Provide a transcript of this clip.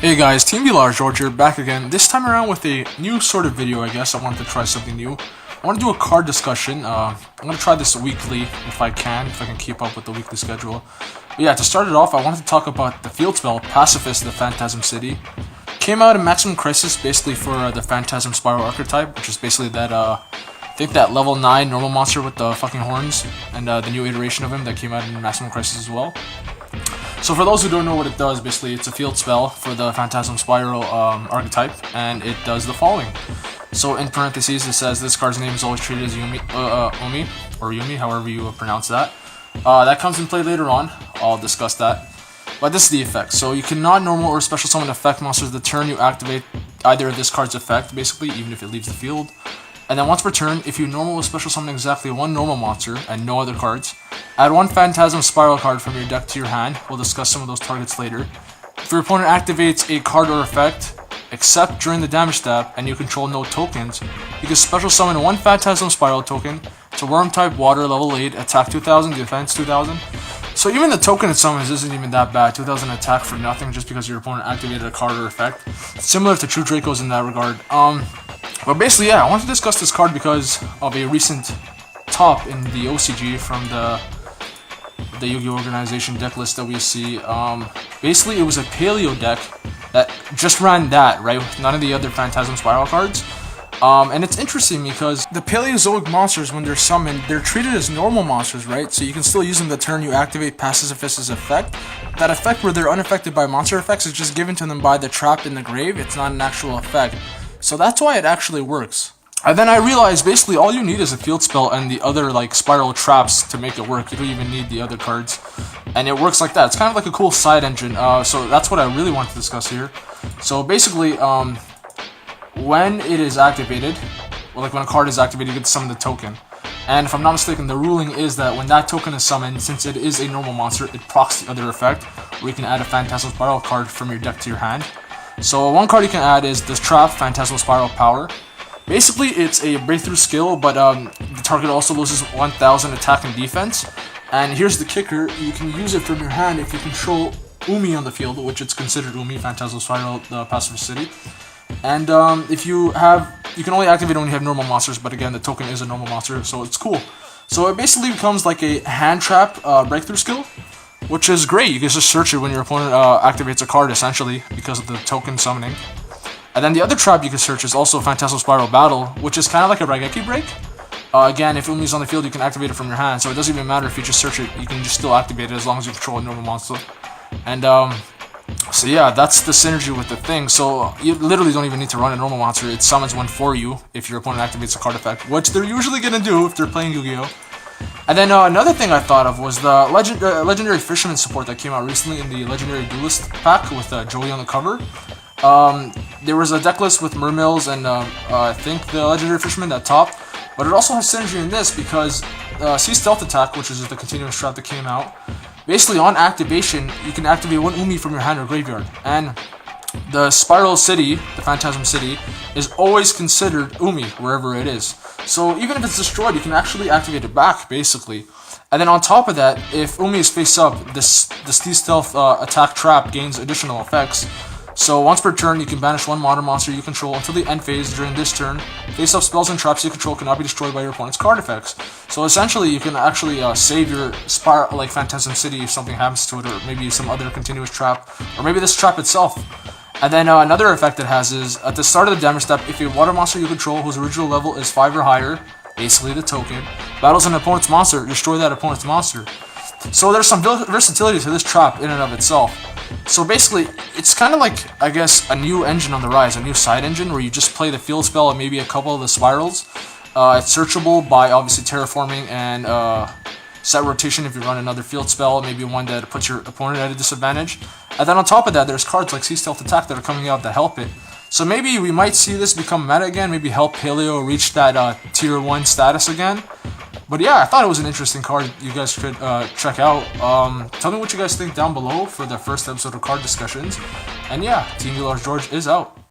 Hey guys, TeamVLR George here, back again. This time around with a new sort of video, I guess. I wanted to try something new. I want to do a card discussion. I'm going to try this weekly if I can keep up with the weekly schedule. But yeah, to start it off, I wanted to talk about the field spell, Pacifis, the Phantasm City. Came out in Maximum Crisis, basically for the Phantasm Spiral archetype, which is basically that, I think that level 9 normal monster with the fucking horns, and the new iteration of him that came out in Maximum Crisis as well. So for those who don't know what it does, basically it's a field spell for the Phantasm Spiral archetype, and it does the following. So in parentheses it says this card's name is always treated as Umi, or Yumi, however you pronounce that. That comes in play later on, I'll discuss that. But this is the effect. So you cannot normal or special summon effect monsters the turn you activate either of this card's effect, basically, even if it leaves the field. And then once per turn, if you normal or special summon exactly one normal monster and no other cards, add one Phantasm Spiral card from your deck to your hand. We'll discuss some of those targets later. If your opponent activates a card or effect, except during the damage step, and you control no tokens, you can special summon one Phantasm Spiral token. It's a worm type, water, level 8, attack 2000, defense 2000. So even the token it summons isn't even that bad. 2000 attack for nothing just because your opponent activated a card or effect. Similar to True Dracos in that regard. But basically, yeah, I want to discuss this card because of a recent top in the OCG from the Yu-Gi-Oh! Organization deck list that we see. Basically, it was a Paleo deck that just ran that, right, with none of the other Phantasm Spiral cards. And it's interesting because the Paleozoic monsters, when they're summoned, they're treated as normal monsters, right? So you can still use them the turn you activate Pacifis' effect. That effect where they're unaffected by monster effects is just given to them by the trap in the grave. It's not an actual effect. So that's why it actually works. And then I realized basically all you need is a field spell and the other like spiral traps to make it work. You don't even need the other cards. And it works like that. It's kind of like a cool side engine. So that's what I really want to discuss here. So basically, when it is activated, or like when a card is activated, you get to summon the token. And if I'm not mistaken, the ruling is that when that token is summoned, since it is a normal monster, it procs the other effect, where you can add a Phantasm Spiral card from your deck to your hand. So one card you can add is this trap, Phantasm Spiral Power. Basically, it's a breakthrough skill, but the target also loses 1000 attack and defense. And here's the kicker, you can use it from your hand if you control Umi on the field, which it's considered Umi, Phantasm Spiral, the Pacifis City. And if you can only activate it when you have normal monsters, but again, the token is a normal monster, so it's cool. So it basically becomes like a hand trap breakthrough skill, which is great. You can just search it when your opponent activates a card, essentially, because of the token summoning. And then the other trap you can search is also Phantasm Spiral Battle, which is kind of like a Raigeki break. Again, if Umi's on the field, you can activate it from your hand, so it doesn't even matter if you just search it, you can just still activate it as long as you control a normal monster. And so yeah, that's the synergy with the thing. So you literally don't even need to run a normal monster, it summons one for you if your opponent activates a card effect, which they're usually going to do if they're playing Yu-Gi-Oh! And then another thing I thought of was the Legendary Fisherman support that came out recently in the Legendary Duelist pack with Joey on the cover. There was a deck list with Mermills and I think the Legendary Fisherman at top, but it also has synergy in this because Sea Stealth Attack, which is the continuous trap that came out, basically on activation, you can activate one Umi from your hand or graveyard, and the Spiral City, the Phantasm City, is always considered Umi wherever it is. So even if it's destroyed, you can actually activate it back, basically. And then on top of that, if Umi is face up, the Sea Stealth attack trap gains additional effects. So once per turn, you can banish one modern monster you control until the end phase. During this turn, face-up spells and traps you control cannot be destroyed by your opponent's card effects. So essentially, you can actually save your Spiral, like Phantasm City, if something happens to it, or maybe some other continuous trap, or maybe this trap itself. And then another effect it has is, at the start of the damage step, if a water monster you control whose original level is 5 or higher, basically the token, battles an opponent's monster, destroy that opponent's monster. So there's some versatility to this trap in and of itself. So basically, it's kind of like, I guess, a new engine on the rise, a new side engine, where you just play the field spell and maybe a couple of the spirals. It's searchable by, obviously, terraforming and set rotation if you run another field spell, maybe one that puts your opponent at a disadvantage. And then on top of that, there's cards like Sea Stealth Attack that are coming out that help it. So maybe we might see this become meta again, maybe help Paleo reach that tier 1 status again. But yeah, I thought it was an interesting card you guys should check out. Tell me what you guys think down below for the first episode of card discussions. And yeah, TeamVLR George is out.